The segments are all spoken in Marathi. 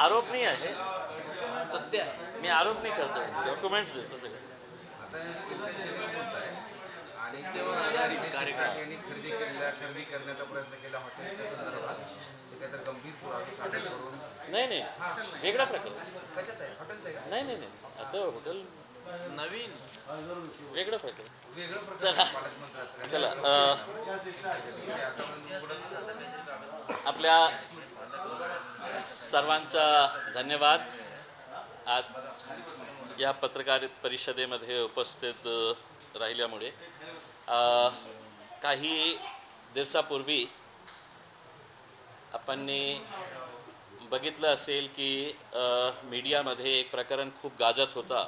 आरोप नाही आहे, सत्य आहे. मी आरोप नाही करतो, डॉक्युमेंट्स देतो सगळे. सत्तेवर आधारित कार्यक्रम खरेदी करण्याचा प्रयत्न केला हॉटेलच्या संदर्भात गंभीर पुरावे सादर करून. नाही वेगळा प्रकार. कशाचा आहे? हॉटेलचा आहे? नाही आता हॉटेल नवीन वेगळं प्रकार. वेगळं चला चला आपल्या सर्वांचा धन्यवाद. आज या पत्रकार परिषदेमध्ये उपस्थित राहिल्यामुळे. काही दिवसापूर्वी आपण बघितलं असेल की मीडियामध्ये एक प्रकरण खूप गाजत होता.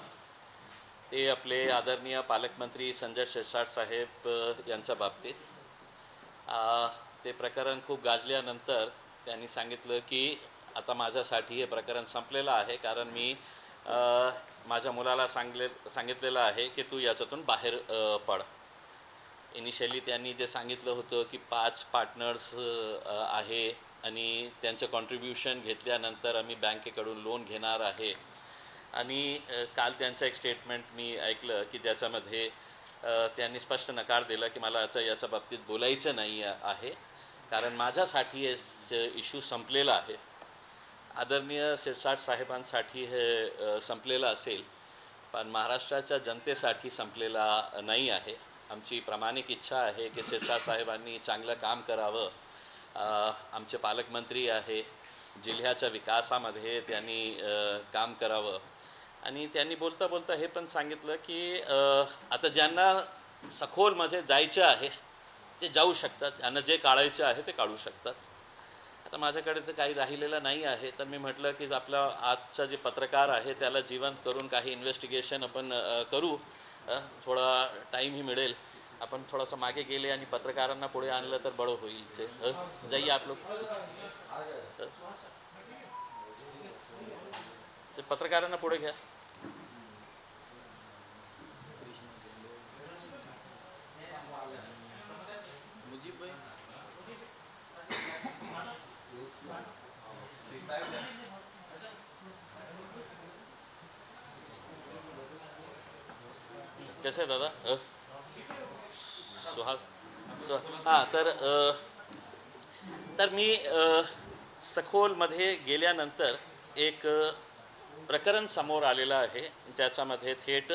ते आपले आदरणीय पालकमंत्री संजय शिरसाट साहेब यांच्या बाबतीत. ते प्रकरण खूप गाजल्यानंतर त्यांनी सांगितलं की आता माझ्यासाठी हे प्रकरण संपलेलं आहे, कारण मी माझ्या मुलाला सांगितलेलं आहे की तू याच्यातून बाहेर पड. इनिशियली त्यांनी जे सांगितलं होतं की 5 पार्टनर्स आहे आणि त्यांचं कॉन्ट्रीब्युशन घेतल्यानंतर आम्ही बँकेकडून लोन घेणार आहे. आणि काल त्यांचं एक स्टेटमेंट मी ऐकलं की ज्याच्यामध्ये त्यांनी स्पष्ट नकार दिला की मला याच्या बाबतीत बोलायचं नाही आहे, कारण माझ्यासाठी हे इश्यू संपलेला आहे. आदरणीय शिरसाट साहेबांसाठी हे संपलेलं असेल, पण महाराष्ट्राच्या जनतेसाठी संपलेला नाही आहे. आमची प्रामाणिक इच्छा आहे की शिरसाट साहेबांनी चांगलं काम करावं. आमचे पालकमंत्री आहे, जिल्ह्याच्या विकासामध्ये त्यांनी काम करावं. आणि त्यांनी बोलता बोलता हे पण सांगितलं की आता ज्यांना सखोलमध्ये जायचं आहे ते जाऊ शकतात, त्यांना जे काढायचं आहे ते काढू शकतात. आता माझ्याकडे तर काही राहिलेलं नाही आहे, तर मी म्हटलं की आपला आजचा जे पत्रकार आहे त्याला जिवंत करून काही इन्व्हेस्टिगेशन आपण करू. थोडा टाईमही मिळेल. आपण थोडंसं मागे गेले आणि पत्रकारांना पुढे आणलं तर बळं होईल. ते जाईए आप लोग. ते पत्रकारांना पुढे घ्या. कैसे आहे दादा? सुहास. हां, तर मी सखोलमध्ये गेल्यानंतर एक प्रकरण समोर आलेलं आहे, ज्याच्यामध्ये थेट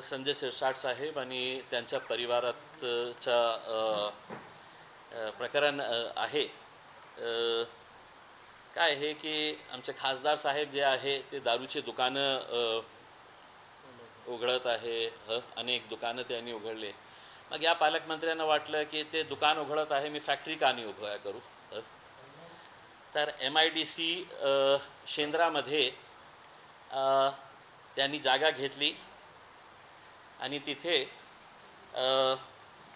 संजय शिरसाट साहेब आणि त्यांच्या परिवाराचा प्रकरण आहे. काय आहे की आमचे खासदार साहेब जे आहे ते दारूची दुकानं उघडत आहे. अनेक दुकानं त्यांनी उघडले. मग या पालकमंत्र्यांना वाटलं की ते दुकान उघडत आहे, मी फॅक्टरी का नाही उभं करू. तर MIDC शेंद्रामध्ये त्यांनी जागा घेतली आणि तिथे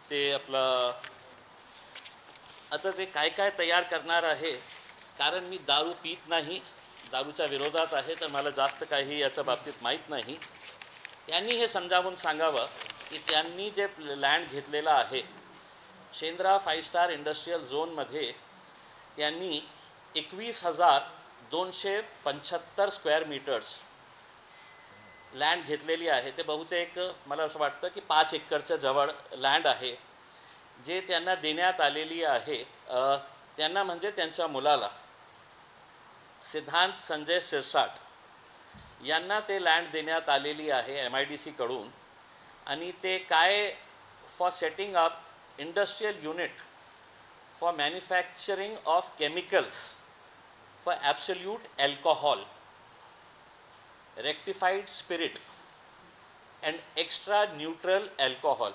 ते आपलं आता ते काय काय तयार करणार आहे, कारण मी दारू पीत नाही, दारूच्या विरोधात आहे, तर मला जास्त काही याच्या बाबतीत माहीत नाही. त्यांनी हे समजावून सांगावं की त्यांनी जे लँड घेतलेलं आहे शेंद्रा 5 स्टार इंडस्ट्रियल झोनमध्ये, त्यांनी 21,275 स्क्वेअर मीटर्स लँड घेतलेली आहे. ते बहुतेक मला असं वाटतं की 5 एकरच्या जवळ लँड आहे, जे त्यांना देण्यात आलेली आहे. त्यांना म्हणजे त्यांच्या मुलाला सिद्धांत संजय शिरसाट यांना ते लँड देण्यात आलेली आहे MIDC कडून. आणि ते काय for setting up industrial unit for manufacturing of chemicals for absolute alcohol, rectified spirit and extra neutral alcohol.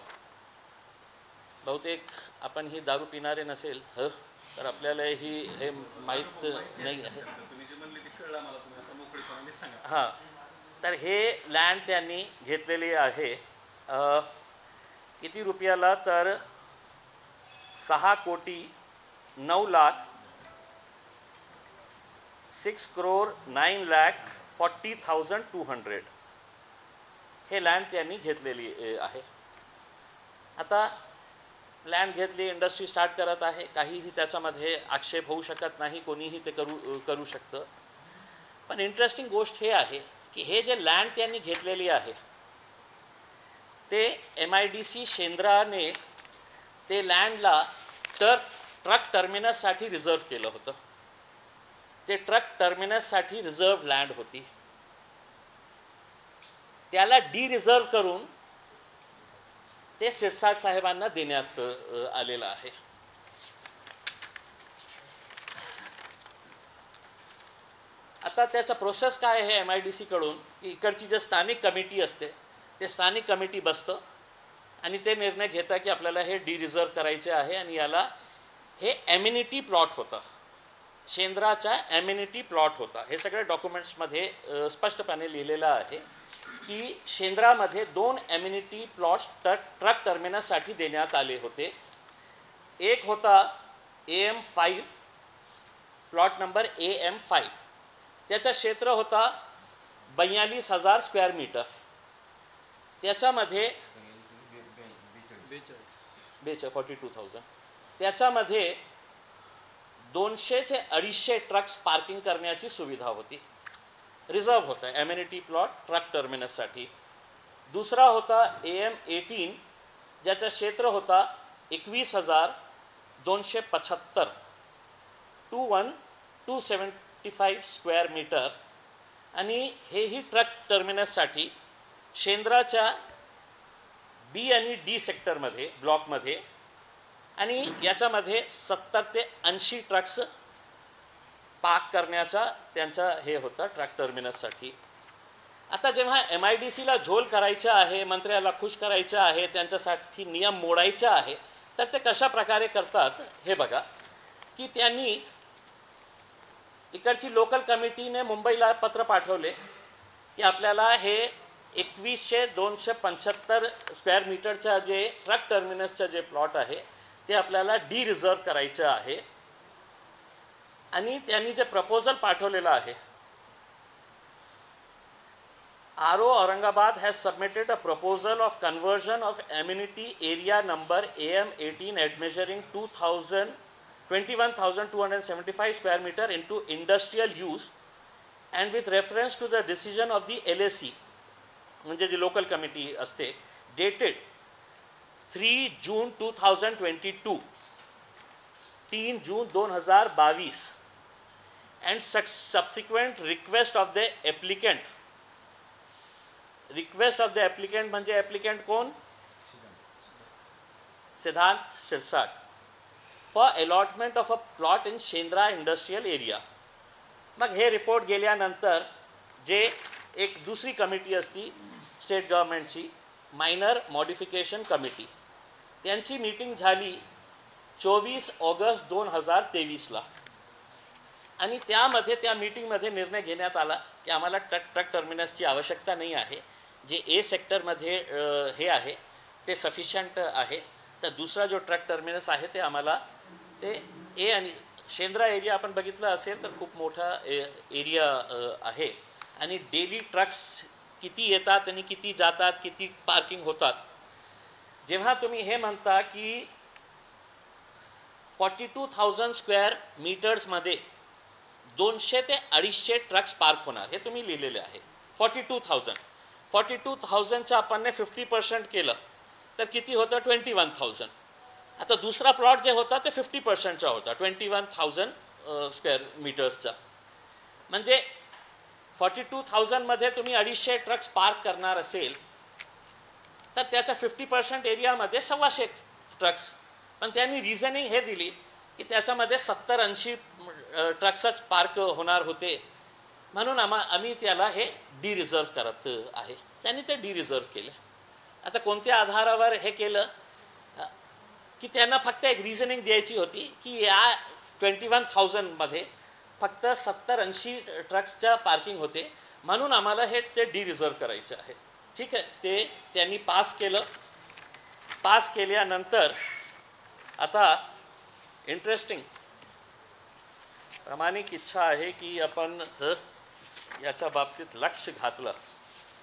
बहुतेक आपण ही दारू पिणारे नसेल तर आपल्याला हे माहीत नाही आहे. हां, तर हे लँड त्यांनी घेतलेली आहे. किती रुपयाला? तर 6,09,40,200 हे लँड त्यांनी घेतलेली आहे. आता लँड घेतली, इंडस्ट्री स्टार्ट करत आहे, काहीही त्याच्यामध्ये आक्षेप होऊ शकत नाही, कोणीही ते करू शकतं. पण इंटरेस्टिंग गोष्ट हे आहे की हे जे लँड त्यांनी घेतलेली आहे ते MIDC शेंद्राने ते लँडला ट्रक टर्मिनससाठी रिझर्व केलं होतं. ते ट्रक टर्मिनससाठी रिझर्व लँड होती. त्याला रिझर्व करून ते शिरसाट साहेबांना देण्यात आलेलं आहे. आता त्याचा प्रोसेस काय आहे MIDC कडून की इकडची जे स्थानिक कमिटी असते ते स्थानिक कमिटी बसतं आणि ते निर्णय घेता की आपल्याला हे रिझर्व करायचे आहे आणि याला हे एम्युनिटी प्लॉट होता, शेंद्राचा एम्युनिटी प्लॉट होता. हे सगळे डॉक्युमेंट्समध्ये स्पष्टपणे लिहिलेलं आहे की शेंद्रामध्ये 2 एम्युनिटी प्लॉट्स ट्रक टर्मिनससाठी देण्यात आले होते. एक होता AM5 प्लॉट नंबर AM5. त्याचं क्षेत्र होता 42,000 स्क्वेअर मीटर. त्याच्यामध्ये 42,000. त्याच्यामध्ये 200 ते 250 ट्रक्स पार्किंग करण्याची सुविधा होती. रिझर्व होता एम्युनिटी प्लॉट ट्रक टर्मिनससाठी. दुसरा होता AM18 ज्याचं क्षेत्र होता 21,275 275 स्क्वेअर मीटर आणि हेही ट्रक टर्मिनससाठी शेंद्राच्या B आणि D सेक्टरमध्ये ब्लॉकमध्ये आणि याच्यामध्ये 70 ते 80 ट्रक्स पार्क करण्याचा त्यांचा हे होता ट्रक टर्मिनससाठी. आता जेव्हा MIDCला झोल करायचं आहे, मंत्र्याला खुश करायचं आहे, त्यांच्यासाठी नियम मोडायचा आहे, तर ते कशा प्रकारे करतात हे बघा की त्यांनी इकडची लोकल कमिटीने मुंबईला पत्र पाठवले की आपल्याला हे 21,275 स्क्वेअर मीटरचा जे ट्रक टर्मिनसचं जे प्लॉट आहे ते आपल्याला रिझर्व करायचं आहे. आणि त्यांनी जे प्रपोजल पाठवलेलं आहे, RO Aurangabad has submitted a proposal of conversion of amenity area number AM18 at measuring 21,275 square meter into industrial use and with reference to the decision of the LAC म्हणजे जी लोकल कमिटी असते dated 3 June 2022 3 June 2022 and subsequent request of the applicant म्हणजे ॲप्लिकंट कोण? सिद्धांत Shirsat for allotment of a plot in Shendra industrial area. मग हे रिपोर्ट गेल्यानंतर जे एक दुसरी कमिटी असती स्टेट गव्हर्नमेंटची मायनर मॉडिफिकेशन कमिटी, त्यांची मीटिंग झाली 24 ऑगस्ट 2023ला आणि त्यामध्ये त्या मीटिंगमध्ये निर्णय घेण्यात आला की आम्हाला ट्रक टर्मिनसची आवश्यकता नाही आहे. जे A सेक्टरमध्ये हे आहे ते सफिशियंट आहे. तर दुसरा जो ट्रक टर्मिनस आहे ते आम्हाला ते A आणि शेंद्रा एरिया आपण बघितलं असेल तर खूप मोठा एरिया आहे आणि डेली ट्रक्स किती येतात आणि किती जातात, किती पार्किंग होतात. जेव्हा तुम्ही हे म्हणता की 42,000 स्क्वेअर मीटर्समध्ये 200 ते 250 ट्रक्स पार्क होणार हे तुम्ही लिहिलेले आहे. 42,000चं आपण 50% केलं तर किती होतं? 21,000. आता दुसरा प्लॉट जे होता ते 50%चा होता 21,000 स्क्वेअर मीटर्सचा. म्हणजे 42,000 मध्ये तुम्ही 250 ट्रक्स पार्क करणार असेल तर त्याच्या 50% एरियामध्ये 125 ट्रक्स. पण त्यांनी रिझनिंग हे दिली की त्याच्यामध्ये 70-80 ट्रक्सच पार्क होणार होते म्हणून आम्ही त्याला हे रिझर्व करत आहे. त्यांनी ते रिझर्व केले. आता कोणत्या आधारावर हे केलं की त्यांना फक्त एक रिझनिंग द्यायची होती की या 21,000 फक्त 70-80 ट्रक्सच्या पार्किंग होते म्हणून आम्हाला हे ते रिझर्व करायचं आहे. ठीक आहे, ते त्यांनी पास केलं. पास केल्यानंतर आता इंटरेस्टिंग प्रामाणिक इच्छा आहे की आपण याच्या बाबतीत लक्ष घातलं.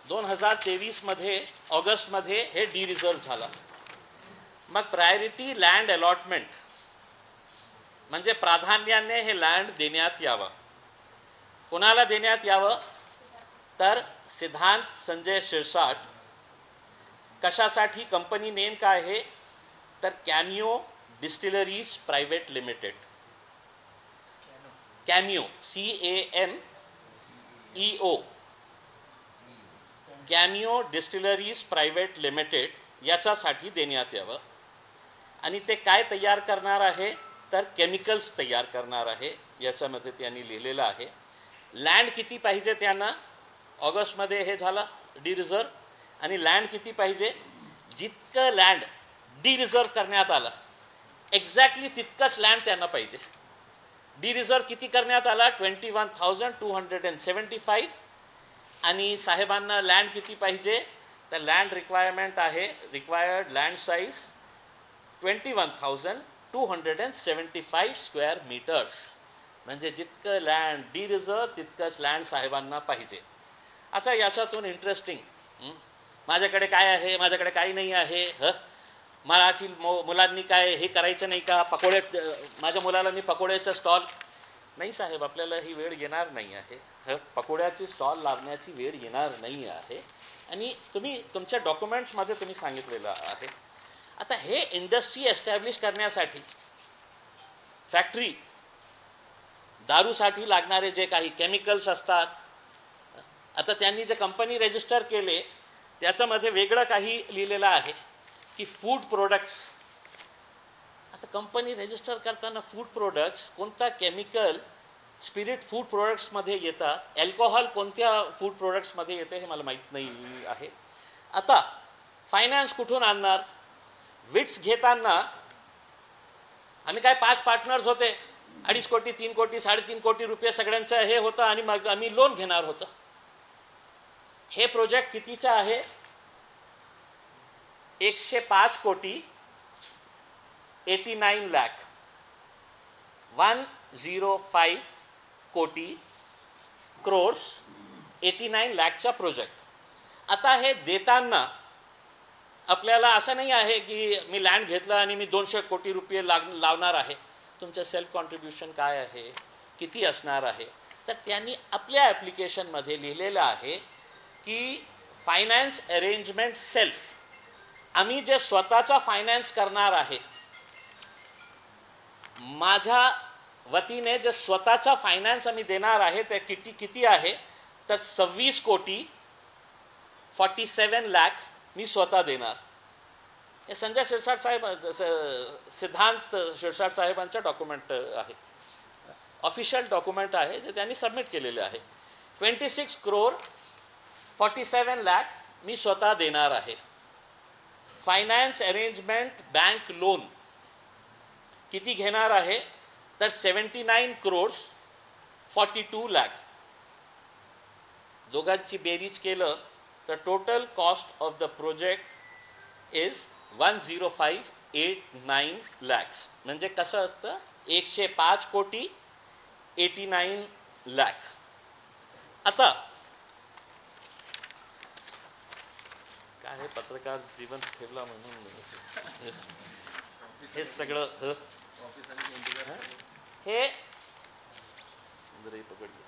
2023 ऑगस्टमध्ये हे रिझर्व झालं. मग प्रायोरिटी लँड अलॉटमेंट म्हणजे प्राधान्याने हे लँड देण्यात यावं. कोणाला देण्यात यावं तर सिद्धांत संजय शिरसाट. कशासाठी? कंपनी नेम काय आहे तर cameo distilleries private limited. Cameo CAMEO cameo distilleries private limited याच्यासाठी देण्यात यावं. आणि ते काय तयार करणार आहे तर केमिकल्स तयार करणार आहे, याच्यामध्ये त्यांनी लिहिलेलं आहे. लँड किती पाहिजे त्यांना? ऑगस्टमध्ये हे झालं डी रिझर्व. आणि लँड किती पाहिजे? जितकं लँड डी रिझर्व करण्यात आलं एक्झॅक्टली तितकंच लँड त्यांना पाहिजे. डी रिझर्व किती करण्यात आला? 21,275. आणि साहेबांना लँड किती पाहिजे तर लँड रिक्वायरमेंट आहे, required land size 21,275 square metres. म्हणजे जितकं लँड डी रिझर्व तितकंच लँड साहेबांना पाहिजे. अच्छा, याच्यातून इंटरेस्टिंग माझ्याकडे काय आहे, माझ्याकडे काही नाही आहे. मराठी मुलांनी काय हे करायचं नाही का? पकोडे, माझ्या मुलाला मी पकोड्याचं स्टॉल. नाही साहेब, आपल्याला ही वेळ येणार नाही आहे. पकोड्याची स्टॉल लावण्याची वेळ येणार नाही आहे. आणि तुम्ही तुमच्या डॉक्युमेंट्समध्ये तुम्ही सांगितलेलं आहे. आता हे इंडस्ट्री एस्टॅब्लिश करण्यासाठी फॅक्टरी, दारूसाठी लागणारे जे काही केमिकल्स असतात, आता त्यांनी जे कंपनी रजिस्टर केले त्याच्यामध्ये वेगळं काही लिहिलेलं आहे की फूड प्रोडक्ट्स. आता कंपनी रजिस्टर करताना फूड प्रोडक्ट्स, कोणता केमिकल स्पिरिट फूड प्रोडक्ट्समध्ये येतात, अल्कोहोल कोणत्या फूड प्रोडक्ट्समध्ये येते हे मला माहीत नाही आहे. आता फायनान्स कुठून आणणार? विट्स घेताना आम्ही काय 5 पार्टनर्स होते, 2.5 कोटी 3 कोटी 3.5 कोटी रुपये सगळ्यांचं हे होतं आणि मग आम्ही लोन घेणार होतं. हे प्रोजेक्ट कितीचं आहे? 105 कोटी 89 लाख 105 कोटी क्रोर्स 89 लाखचा प्रोजेक्ट. आता हे देताना आपल्याला असं नाही आहे की मी लँड घेतलं आणि मी 200 कोटी रुपये लावणार आहे. तुमचं सेल्फ कॉन्ट्रीब्युशन काय आहे, किती असणार आहे? तर त्यांनी आपल्या ॲप्लिकेशनमध्ये लिहिलेलं आहे की फायनान्स अरेंजमेंट सेल्फ, आम्ही जे स्वतःचा फायनान्स करणार आहे, माझ्या वतीने जे स्वतःचा फायनान्स आम्ही देणार आहे ते किती आहे तर 26 कोटी 47 लाख मी स्वतः देणार. हे संजय शिरसाट साहेब, सिद्धांत शिरसाट साहेबांचं डॉक्युमेंट आहे, ऑफिशियल डॉक्युमेंट आहे जे त्यांनी सबमिट केलेले आहे. 26 करोड 47 लाख मी स्वतः देणार आहे. फायनान्स अरेंजमेंट बँक लोन किती घेणार आहे तर 79 करोड्स 42 लाख. दोघांची बेरीज केलं तर total cost of the project is 10589 lakhs. म्हणजे कसं असतं 105 कोटी 89 लाख. आता काय हे पत्रकार जीवन ठेवला म्हणून हे सगळं हे पकडले.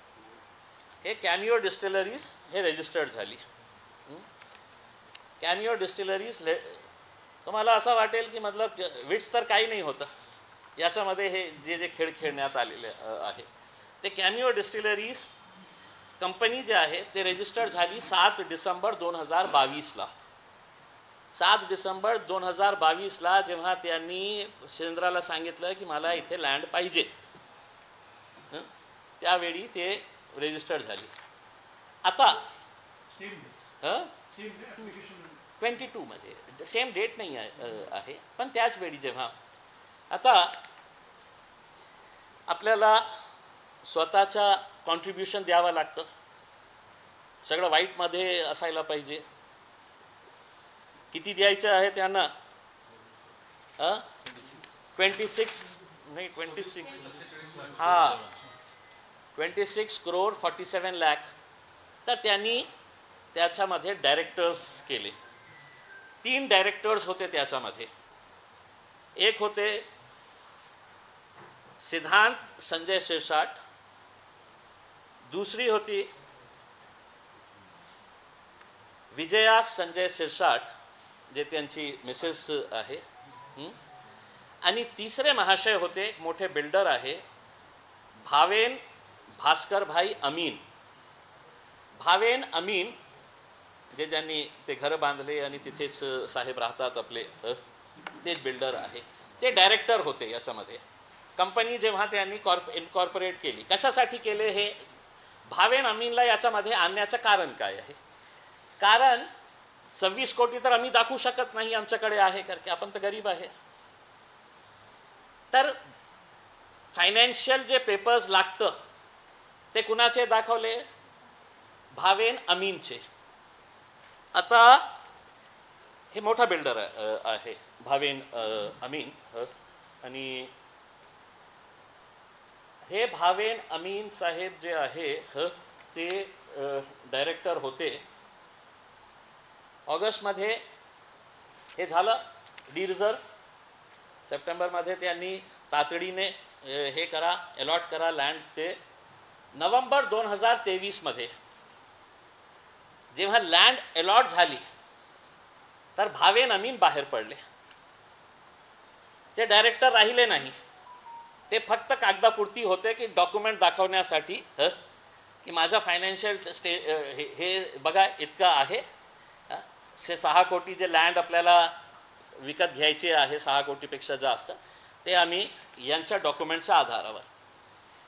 हे कॅमिओ डिस्टिलरीज हे रजिस्टर्ड झाली. कॅमिओ डिस्टिलरीज तुम्हाला असं वाटेल की मतलब विट्स तर काही नाही होतं याच्यामध्ये. हे जे खेळ खेळण्यात आलेले आहे ते कॅमिओ डिस्टिलरीज कंपनी जे आहे ते रजिस्टर्ड झाली 7 डिसेंबर 2022ला. 7 डिसेंबर 2022ला जेव्हा त्यांनी शेंद्राला सांगितलं की मला इथे लँड पाहिजे, त्यावेळी ते रजिस्टर्ड झाली. आता 22 मध्ये सेम डेट नाही आहे, पण त्याच वेळी जेव्हा आता आपल्याला स्वतःचा कॉन्ट्रीब्युशन द्यावं लागतं. सगळं वाईटमध्ये असायला पाहिजे. किती द्यायचं आहे त्यांना? 26 करोड 47 लाख. तर त्यांनी त्याच्यामध्ये डायरेक्टर्स केले. 3 डायरेक्टर्स होते त्याच्यामध्ये. एक होते सिद्धांत संजय शिरसाट, दुसरी होती विजया संजय शिरसाट, जे त्यांची मिसेस आहे. आणि तिसरे महाशय होते, मोठे बिल्डर आहे, भावेन भास्करभाई अमीन. भावेन अमीन जे ज्यांनी ते घरं बांधले आणि तिथेच साहेब राहतात आपले, तेच बिल्डर आहे. ते डायरेक्टर होते याच्यामध्ये. कंपनी जेव्हा त्यांनी इनकॉर्पोरेट केली, कशासाठी केले हे भावेन अमीनला याच्यामध्ये आणण्याचं कारण काय आहे? कारण 26 कोटी तर आम्ही दाखवू शकत नाही आमच्याकडे आहे, कारण की आपण तर गरीब आहे. तर फायनान्शियल जे पेपर्स लागतं ते कुणाचे दाखवले? भावेन अमीनचे. आता हे मोठा बिल्डर आहे भावेन अमीन. आणि हे भावेन अमीन साहेब जे आहे ते डायरेक्टर होते. ऑगस्टमध्ये हे झालं डीरिझर्व. सप्टेंबरमध्ये त्यांनी तातडीने हे करा, अलॉट करा लँड. ते नोव्हेंबर 2023मध्ये जेव्हा लँड अलॉट झाली तर भावेन अमीन बाहेर पडले. ते डायरेक्टर राहिले नाही. ते फक्त कागदापुरती होते की डॉक्युमेंट दाखवण्यासाठी की माझा फायनान्शियल हे बघा इतकं आहे. 6 कोटी जे लँड आपल्याला विकत घ्यायचे आहे, 6 कोटीपेक्षा जास्त, ते आम्ही यांच्या डॉक्युमेंटच्या आधारावर.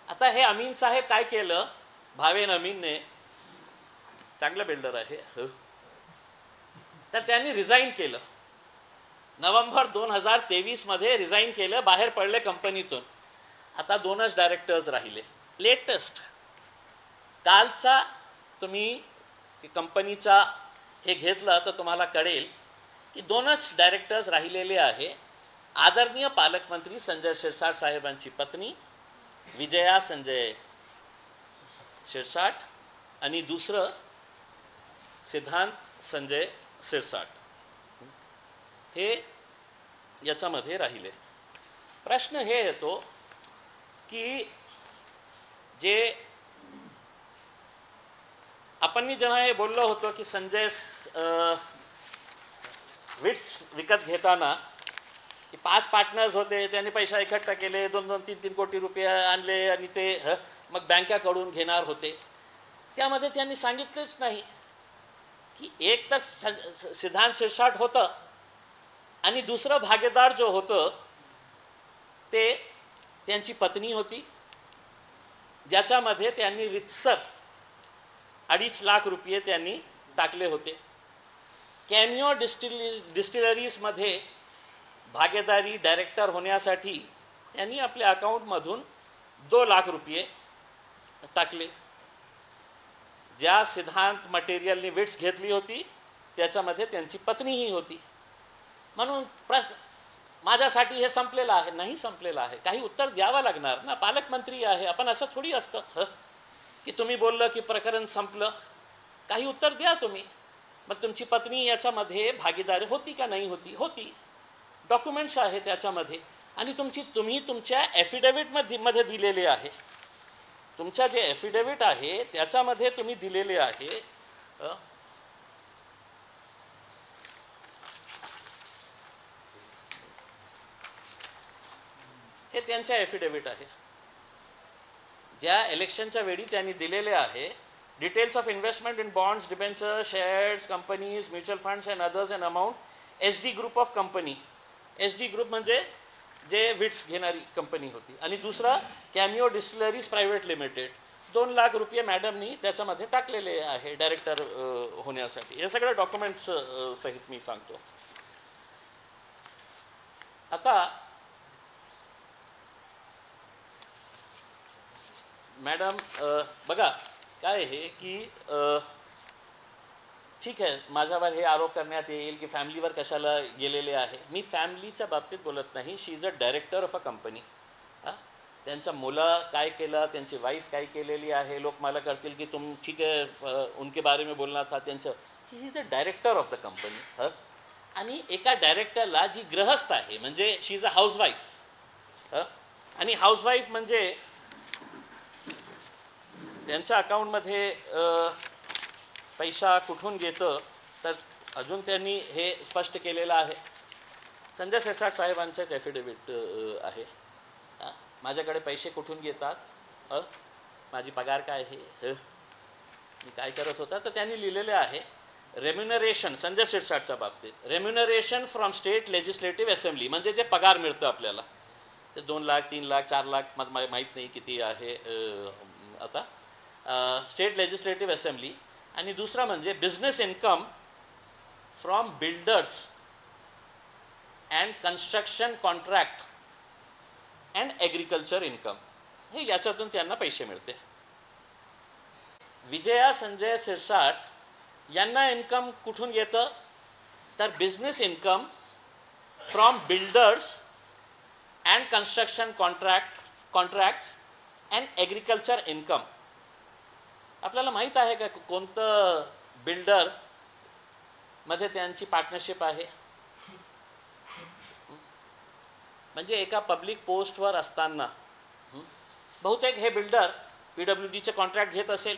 आता हे अमीन साहेब काय केलं? भावेन अमीनने, चांगलं बिल्डर आहे, तर त्यांनी रिझाईन केलं. नोव्हेंबर 2023मध्ये रिझाईन केलं, बाहेर पडले कंपनीतून. आता 2च डायरेक्टर्स राहिले. लेटेस्ट कालचा तुम्ही कंपनीचा हे घेतलं तर तुम्हाला कळेल की 2च डायरेक्टर्स राहिलेले आहे. आदरणीय पालकमंत्री संजय शिरसाट साहेबांची पत्नी विजया संजय शिरसाट आणि दुसरं सिद्धांत संजय शिरसाट, हे याच्यामध्ये राहिले. प्रश्न हे येतो की जे आपण मी जेव्हा हे बोललो होतो की संजय विट्स विकत घेताना की 5 पार्टनर्स होते, त्यांनी पैसा इकट्ठा केले, 2-2, 3-3 कोटी रुपये आणले आणि ते मग बँकाकडून घेणार होते. त्यामध्ये त्यांनी सांगितलेच नाही की एक तर सिद्धांत शिरसाट होतं आणि दुसरं भागीदार जो होतं ते त्यांची पत्नी होती, ज्याच्यामध्ये त्यांनी रितसर 2.5 लाख रुपये त्यांनी टाकले होते. कॅमिओ डिस्टिलरीजमध्ये भागीदारी डायरेक्टर होण्यासाठी त्यांनी आपल्या अकाउंटमधून 2 लाख रुपये टाकले. ज्या सिद्धांत मटेरियलने विट्स घेतली होती त्याच्यामध्ये त्यांची पत्नीही होती. म्हणून माझ्यासाठी हे संपलेलं आहे. नाही संपलेलं आहे, काही उत्तर द्यावं लागणार ना. पालकमंत्री आहे आपण, असं थोडी असतं की तुम्ही बोललं की प्रकरण संपलं. काही उत्तर द्या तुम्ही. मग तुमची पत्नी याच्यामध्ये भागीदारी होती का नाही होती? होती. डॉक्युमेंट्स आहे त्याच्यामध्ये. आणि तुम्ही तुमच्या ॲफिडेव्हिटमध्ये दिलेले आहे. तुमच्या जे ॲफिडेव्हिट आहे त्याच्यामध्ये तुम्ही दिलेले आहे. हे त्यांच्या ॲफिडेव्हिट आहे, ज्या इलेक्शनच्या वेळी त्यांनी दिलेले आहे. Details of investment in bonds, debenture, shares, companies, mutual funds and others and amount SD group of company. SD group म्हणजे जे विट्स घेणारी कंपनी होती. आणि दुसरा cameo distilleries private limited. 2 lakh रुपये मॅडमनी त्याच्यामध्ये टाकलेले आहे डायरेक्टर होण्यासाठी. हे सगळं डॉक्युमेंट्स सहित मी सांगतो. आता मॅडम बघा काय आहे की ठीक आहे, माझ्यावर हे आरोप करण्यात येईल की फॅमिलीवर कशाला गेलेले आहे. मी फॅमिलीच्या बाबतीत बोलत नाही. She is a director of a company. त्यांच्या मुलं काय केलं, त्यांची वाईफ काय केलेली आहे, लोक मला करतील की तुम ठीक आहे उनके बारे में बोलना था. त्यांचं she is a director of the company. आणि एका डायरेक्टरला जी गृहस्थ आहे म्हणजे शी इज अ हाऊसवाईफ. आणि हाऊसवाईफ म्हणजे त्यांच्या अकाउंटमध्ये पैसा कुठून घेतं तर अजून त्यांनी हे स्पष्ट केलेलं आहे. संजय शिरसाट साहेबांचंच ॲफिडेविट आहे. माझ्याकडे पैसे कुठून घेतात, माझी पगार काय आहे, मी काय करत होता, तर त्यांनी लिहिलेले आहे रेम्युनरेशन. संजय शिरसाटच्या बाबतीत remuneration from state legislative assembly, म्हणजे जे पगार मिळतं आपल्याला ते 2 लाख 3 लाख 4 लाख मला माहीत नाही किती आहे आता, स्टेट लेजिस्लेटिव्ह असेंब्ली. आणि दुसरा म्हणजे business income from builders and construction contract and agriculture income, हे याच्यातून त्यांना पैसे मिळते. विजया संजय शिरसाट यांना इन्कम कुठून येतं तर business income from builders and construction contracts and agriculture income. आपल्याला माहीत आहे का कोणतं बिल्डरमध्ये त्यांची पार्टनरशिप आहे? म्हणजे एका पब्लिक पोस्टवर असताना बहुतेक हे बिल्डर PWDचे कॉन्ट्रॅक्ट घेत असेल,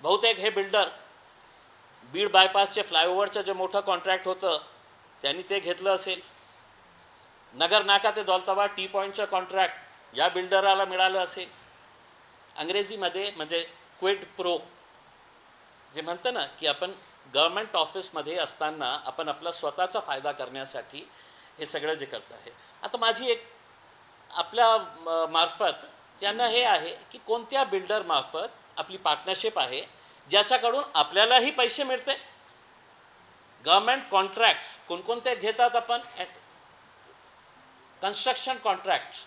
बहुतेक हे बिल्डर बीड बायपासचे फ्लायओव्हरचं जे मोठं कॉन्ट्रॅक्ट होतं त्यांनी ते घेतलं असेल, नगर नाका ते दौलताबाद टी पॉईंटचं कॉन्ट्रॅक्ट या बिल्डराला मिळालं असेल. अंग्रेजीमध्ये म्हणजे क्विड प्रो जे म्हणतं ना की आपण गव्हर्मेंट ऑफिसमध्ये असताना आपण आपला स्वतःचा फायदा करण्यासाठी हे सगळं जे करत आहे. आता माझी एक आपल्या मार्फत त्यांना हे आहे की कोणत्या बिल्डरमार्फत आपली पार्टनरशिप आहे ज्याच्याकडून आपल्यालाही पैसे मिळते. गव्हर्मेंट कॉन्ट्रॅक्ट्स कोणकोणते घेतात आपण, कन्स्ट्रक्शन कॉन्ट्रॅक्ट्स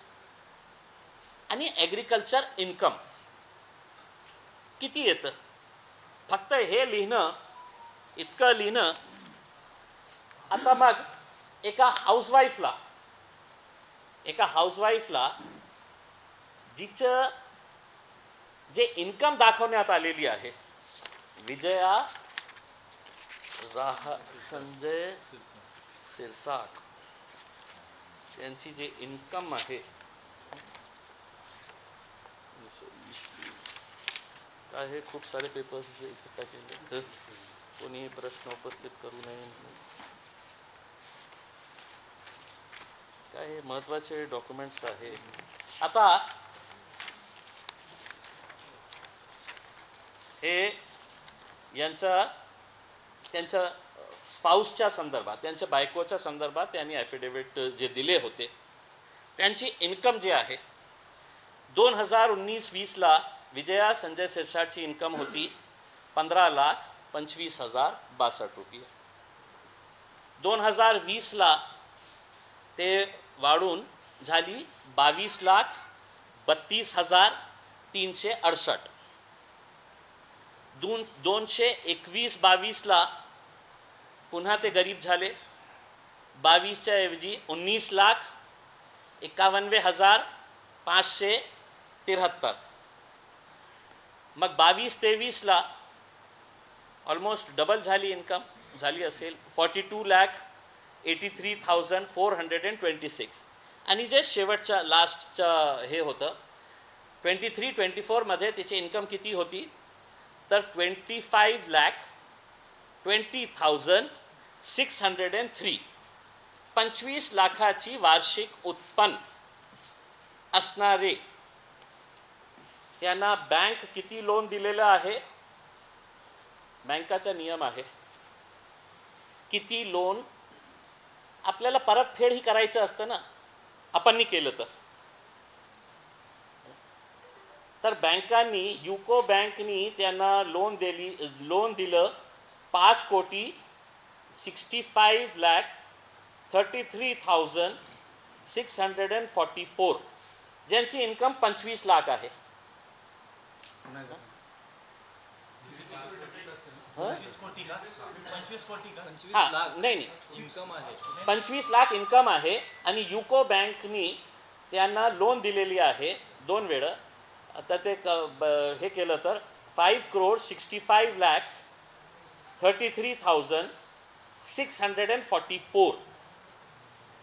आणि ॲग्रिकल्चर इन्कम किती येतं. फक्त हे लिहिणं, इतकं लिहिणं. आता मग एका हाऊसवाईफला जिचं जे इन्कम दाखवण्यात आलेली आहे, विजया संजय शिरसाट यांची जे इन्कम आहे, काय हे खूप सारे पेपर्स इकट्ठा केले, कोणी प्रश्न उपस्थित करू नये, काय हे महत्त्वाचे डॉक्युमेंट्स आहे. आता हे त्यांच्या स्पाऊसच्या संदर्भात, त्यांच्या बायकोच्या संदर्भात त्यांनी ॲफिडेविट जे दिले होते, त्यांची इन्कम जे आहे 2019-20ला विजया संजय शिरसाटची इन्कम होती 15,25,062 रुपये. 2020ला ते वाढून झाली 22,32,368. 2021-22ला पुन्हा ते गरीब झाले, 22च्या ऐवजी 19,51,573. मग 22-23ला ऑलमोस्ट डबल झाली इन्कम, झाली असेल 42,83,426. आणि जे शेवटच्या लास्टचं हे होतं 23-24मध्ये त्याची इन्कम किती होती तर 25,20,603. 25 लाखाची वार्षिक उत्पन्न असणारे त्यांना बँक किती लोन दिलेलं आहे, बँकाचा नियम आहे किती लोन आपल्याला परतफेड ही करायचं असतं ना, आपण नाही केलं तर बँकांनी, युको बँकनी त्यांना लोन दिलं 5,65,33,644, ज्यांची इन्कम 25 लाख आहे. नाही 25 लाख इन्कम आहे. आणि युको बँकनी त्यांना लोन दिलेली आहे 2 वेळा. आता ते हे केलं तर 5,65,33,644.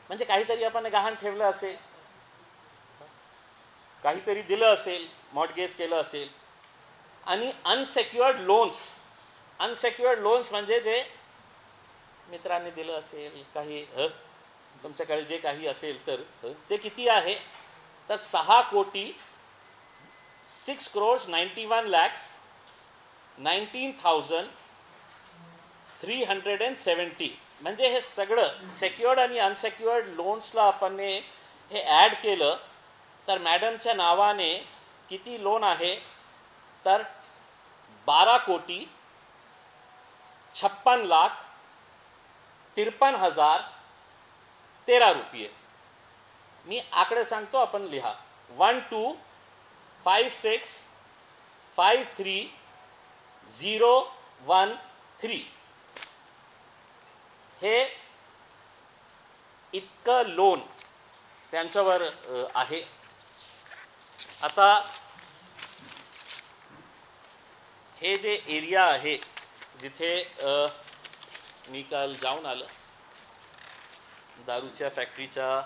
म्हणजे काहीतरी आपण गहाण ठेवलं असेल, काहीतरी दिलं असेल, मॉर्टगेज केलं असेल, आणि अनसेक्युअर्ड लोन्स म्हणजे जे मित्रांनी दिलं असेल काही तुमच्याकडे जे काही असेल तर ते किती आहे तर 6,6,91,19,370 म्हणजे हे सगळं सेक्युअर्ड आणि अनसेक्युअर्ड लोन्सला आपण हे ॲड केलं तर मॅडमच्या नावाने किती लोन आहे तर 12,56,53,013 रुपये. मी आकडे सांगतो आपण लिहा 125653,013 हे इतकं लोन त्यांच्यावर आहे. आता हे जे एरिया आहे जिथे मी काल जाऊन आलं दारूच्या फॅक्टरीच्या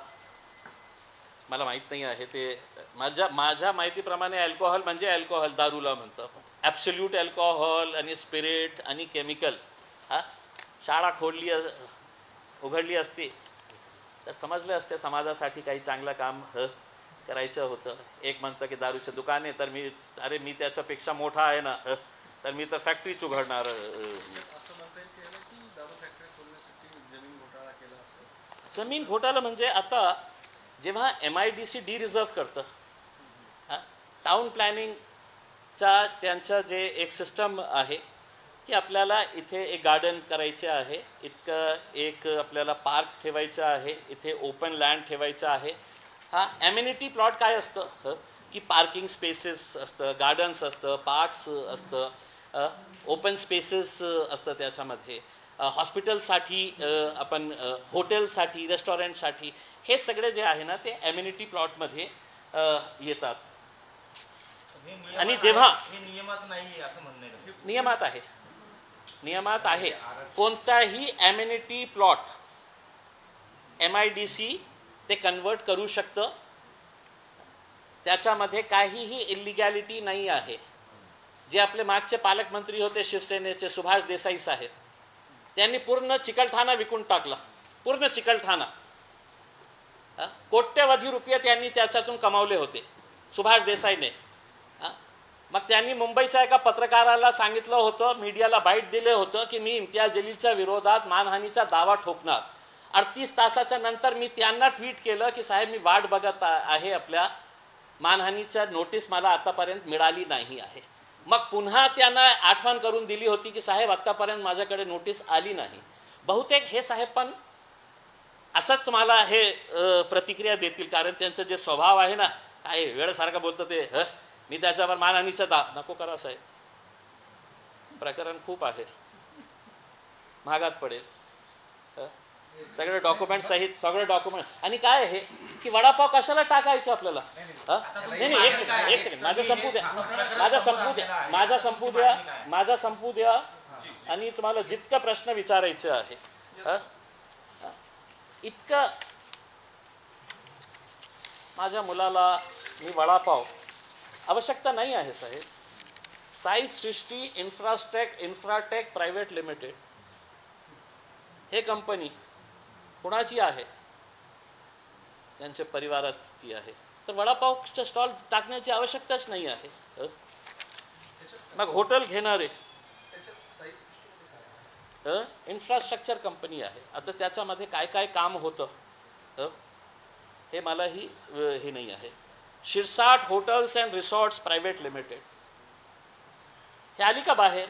मला माहीत नाही आहे ते माझ्या माहितीप्रमाणे अल्कोहोल म्हणजे अल्कोहोल दारूला म्हणतं ॲब्सोल्यूट अल्कोहोल आणि स्पिरिट आणि केमिकल शाळा उघडली असती तर समजलं असते समाजासाठी काही चांगलं काम करायचं होतं. एक म्हणतं की दारूचं दुकान आहे तर मी त्याच्यापेक्षा मोठा आहे ना तर मी तर फॅक्टरीच उघडणार. जमीन घोटाळा म्हणजे आता जेव्हा MIDC डिरिझर्व करतं टाउन प्लॅनिंगचा त्यांचं जे एक सिस्टम आहे की आपल्याला इथे एक गार्डन करायचे आहे एक आपल्याला पार्क ठेवायचं आहे इथे ओपन लँड ठेवायचं आहे. ॲम्युनिटी प्लॉट काय असतं की पार्किंग स्पेसेस असतं गार्डन्स असतं पार्क्स असतं ओपन स्पेसेस असतं त्याच्यामध्ये हॉस्पिटलसाठी आपण हॉटेलसाठी रेस्टॉरंटसाठी हे सगळे जे आहे ना ते ॲम्युनिटी प्लॉटमध्ये येतात. आणि जेव्हा नियमात आहे कोणताही ॲम्युनिटी प्लॉट MIDC ते कन्वर्ट करू शकतं. त्याच्यामध्ये काहीही इलिगॅलिटी नाही आहे. जे आपले मागचे पालकमंत्री होते शिवसेनेचे सुभाष देसाई साहेब त्यांनी पूर्ण चिकलठाणा विकून टाकला. पूर्ण चिकलठाणा कोट्यवधी रुपये त्यांनी त्याच्यातून कमावले होते सुभाष देसाईने. मग त्यांनी मुंबईच्या एका पत्रकाराला सांगितलं होतं मीडियाला बाईट दिले होतं की मी इम्तियाज जलीलच्या विरोधात मानहानीचा दावा ठोकणार. 38 तासाच्या नंतर मी त्यांना ट्विट केलं की साहेब मी वाट बघत आहे आपल्या मानहानीच्या नोटीस मला आतापर्यंत मिळाली नाही आहे. मग पुन्हा त्यांना आठवण करून दिली होती की साहेब आत्तापर्यंत माझ्याकडे नोटीस आली नाही. बहुतेक हे साहेब पण असंच तुम्हाला हे प्रतिक्रिया देतील कारण त्यांचं जे स्वभाव आहे ना काय वेळसारखं बोलतं ते मी त्याच्यावर मानहानीचा नको करा साहेब. प्रकरण खूप आहे महागात पडेल सगळे डॉक्युमेंट सहित सगळे डॉक्युमेंट. आणि काय आहे की वडापाव कशाला टाकायचं आपल्याला नाही एक सेकंड माझा संपू द्या आणि तुम्हाला जितका प्रश्न विचारायचे आहे इतकं माझ्या मुलाला मी वडापाव आवश्यकता नाही आहे साहेब. साई सृष्टी इन्फ्राटेक प्रायव्हेट लिमिटेड हे कंपनी कुणाची आहे त्यांच्या परिवाराची आहे तर वडापावचा स्टॉल टाकण्याची आवश्यकताच नाही आहे. मग हॉटेल घेणारे इन्फ्रास्ट्रक्चर कंपनी आहे. आता त्याच्यामध्ये काय काय काम होतं हे मलाही हे नाही आहे. Shirsat hotels and resorts private limited हे आली का बाहेर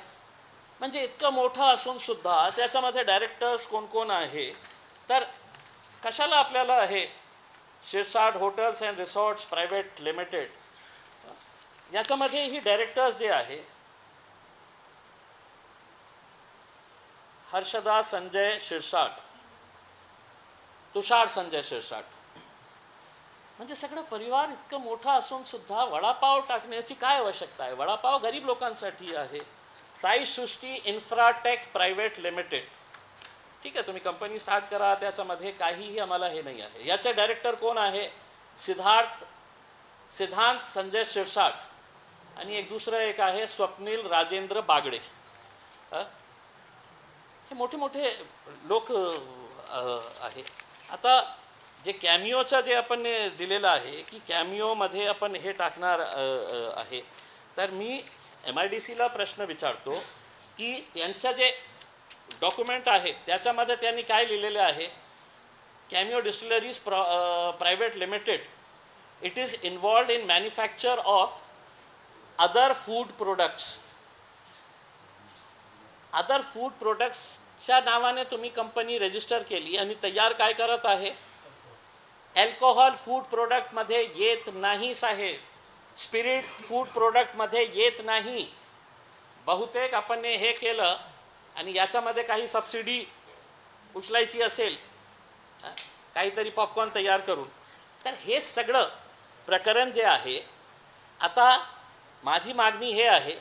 म्हणजे इतकं मोठं असून सुद्धा त्याच्यामध्ये डायरेक्टर्स कोण कोण आहे तर कशाला आपल्याला हे Shirsat hotels and resorts private limited याच्यामध्ये ही डायरेक्टर्स जे आहे हर्षदा संजय शिरसाट तुषार संजय शिरसाट म्हणजे सगळं परिवार इतकं मोठा असून सुद्धा वडापाव टाकण्याची काय आवश्यकता आहे. वडापाव गरीब लोकांसाठी आहे. साई सृष्टी इन्फ्राटेक प्रायव्हेट लिमिटेड ठीक आहे तुम्ही कंपनी स्टार्ट करा त्याच्यामध्ये काहीही आम्हाला हे नाही आहे. याचे डायरेक्टर कोण आहे सिद्धांत संजय शिरसाट आणि एक दुसरं एक आहे स्वप्नील राजेंद्र बागडे. हे मोठे मोठे लोक आहे. आता जे कॅमिओचं जे आपण दिलेलं आहे की कॅमिओमध्ये आपण हे टाकणार आहे, तर मी MIDCला प्रश्न विचारतो की त्यांचं जे डॉक्युमेंट आहे त्याच्यामध्ये त्यांनी काय लिहिलेलं आहे. Cameo distilleries private limited it is involved in manufacture of other food products. Other food प्रोडक्ट्सच्या नावाने तुम्ही कंपनी रजिस्टर केली आणि तयार काय करत आहे. अल्कोहोल फूड प्रोडक्टमध्ये येत नाही साहेब, स्पिरिट फूड प्रोडक्टमध्ये येत नाही. बहुतेक आपण हे केलं आणि याच्यामध्ये काही सबसिडी उचलायची असेल काहीतरी पॉपकॉर्न तयार करून, तर हे सगळं प्रकरण जे आहे. आता माझी मागणी हे आहे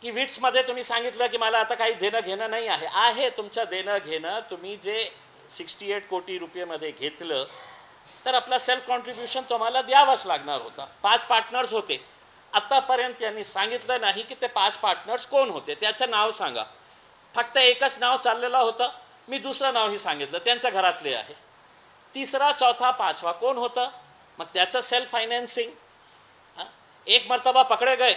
की विट्समध्ये तुम्ही सांगितलं की मला आता काही देणं घेणं नाही आहे. आहे तुमचं देणं घेणं. तुम्ही जे 68 कोटी रुपयेमध्ये घेतलं तर आपला सेल्फ कॉन्ट्रीब्युशन तुम्हाला द्यावाच लागणार होता. 5 पार्टनर्स होते. आत्तापर्यंत त्यांनी सांगितलं नाही की ते 5 पार्टनर्स कोण होते, त्याचं नाव सांगा. फक्त एकच नाव चाललेलं होतं. मी दुसरं नावही सांगितलं, त्यांच्या घरातले आहे. तिसरा चौथा पाचवा कोण होतं, मग त्याचं सेल्फ फायनान्सिंग. एक मर्तबा पकडे गए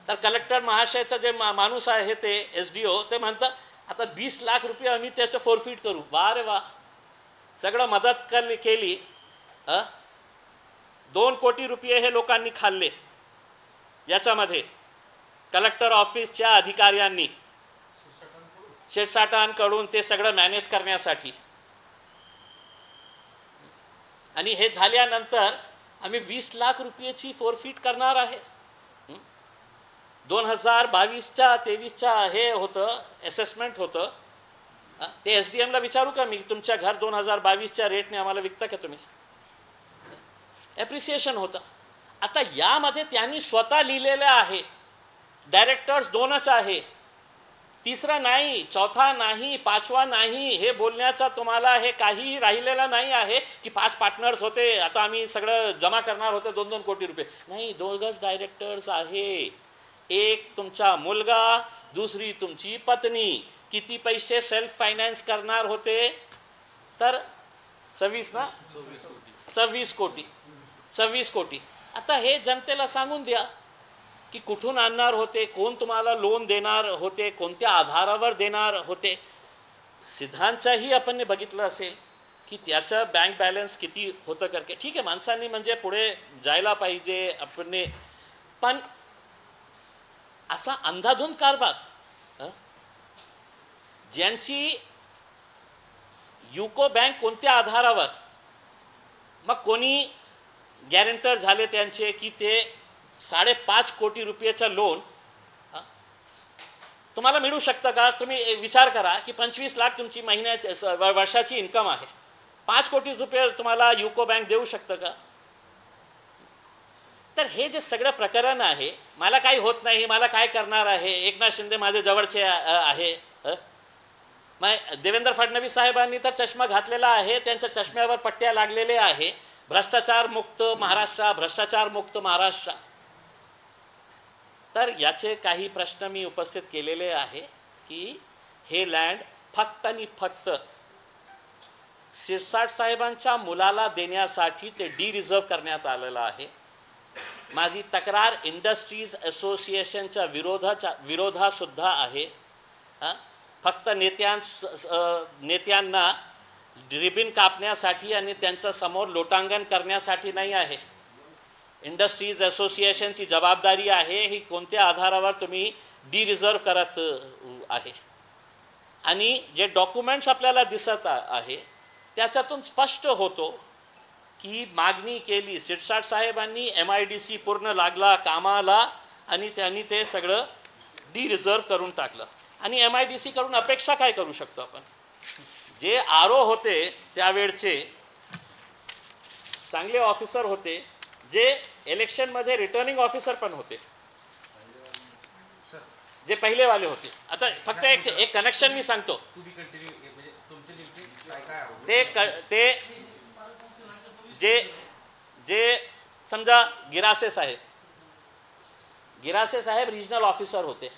तर कलेक्टर महाशयचं जे माणूस आहे ते SDO ते म्हणतं आता 20 लाख रुपये आम्ही त्याचं फोरफिट करू. वा रे वा, सगळं मदत केली. 2 कोटी रुपये हे लोकांनी खाल्ले याच्यामध्ये कलेक्टर ऑफिसच्या अधिकाऱ्यांनी शिरसाटांकडून ते सगळं मॅनेज करण्यासाठी. आणि हे झाल्यानंतर आम्ही 20 लाख रुपयाची फोरफिट करणार आहे. 2022च्या 23च्या हे होतं असेसमेंट होतं. ते SDMला विचारू का मी, तुमच्या घर 2022च्या रेटने आम्हाला विकता का तुम्ही. ॲप्रिसिएशन होतं. आता यामध्ये त्यांनी स्वतः लिहिलेलं आहे. डायरेक्टर्स 2च आहे, तिसरा नाही, चौथा नाही, पाचवा नाही. हे बोलण्याचा तुम्हाला हे काही राहिलेलं नाही आहे की 5 पार्टनर्स होते, आता आम्ही सगळं जमा करणार होते 2-2 कोटी रुपये. नाही, 2च डायरेक्टर्स आहे. एक तुमचा मुलगा, दुसरी तुमची पत्नी. किती पैसे सेल्फ फायनान्स करणार होते, तर 26 ना, 26 कोटी. 26 कोटी. आता हे जनतेला सांगून द्या की कुठून आणणार होते, कोण तुम्हाला लोन देणार होते, कोणत्या आधारावर देणार होते. सिद्धांतही आपण बघितलं असेल की त्याचं बँक बॅलन्स किती होतं करके. ठीक आहे, माणसांनी म्हणजे पुढे जायला पाहिजे आपण, पण असा अंधाधुंद कारभार ज्यांची युको बँक कोणत्या आधारावर, मग कोणी गॅरेंटर झाले त्यांचे की ते 5.5 कोटी रुपयाचं लोन तुम्हाला मिळू शकतं का. तुम्ही विचार करा की 25 लाख तुमची वर्षाची इन्कम आहे, 5 कोटी रुपये तुम्हाला युको बँक देऊ शकतं का. तर हे जे सगळं प्रकरण आहे, मला काही होत नाही, मला काय करणार आहे. एकनाथ शिंदे माझे जवळचे आहे. मग देवेंद्र फडणवीस साहेबांनी तर चष्मा घातलेला आहे, त्यांच्या चष्म्यावर पट्ट्या लागलेले आहे. भ्रष्टाचार मुक्त महाराष्ट्र, भ्रष्टाचार मुक्त महाराष्ट्र. तर याचे काही प्रश्न मी उपस्थित केलेले आहे की हे लँड फक्त आणि फक्त शिरसाट साहेबांच्या मुलाला देण्यासाठी ते डिरिझर्व करण्यात आलेलं आहे. माझी तक्रार इंडस्ट्रीज असोसिएशनच्या विरोधासुद्धा आहे. फक्त नेत्यांना रिबिन कापण्यासाठी आणि त्यांच्या समोर लोटांगण करण्यासाठी नाही आहे. इंडस्ट्रीज असोसिएशनची जबाबदारी आहे ही कोणत्या आधारावर तुम्ही डिरिझर्व करत आहे. आणि जे डॉक्युमेंट्स आपल्याला दिसत आहे त्याच्यातून स्पष्ट होतो की मागणी केली, शिरसाट साहेबांनी MIDC पूर्ण लागला कामाला आणि त्यांनी ते सगळं डिरिझर्व करून टाकलं. आणि MIDC कडून अपेक्षा काय करू शकतो आपण. जे RO होते त्यावेळचे चांगले ऑफिसर होते, जे इलेक्शनमध्ये रिटर्निंग ऑफिसर पण होते, जे पहिलेवाले होते. आता फक्त एक कनेक्शन मी सांगतो. ते जे समजा गिरासे साहेब गिरासे साहेब रिजनल ऑफिसर होते.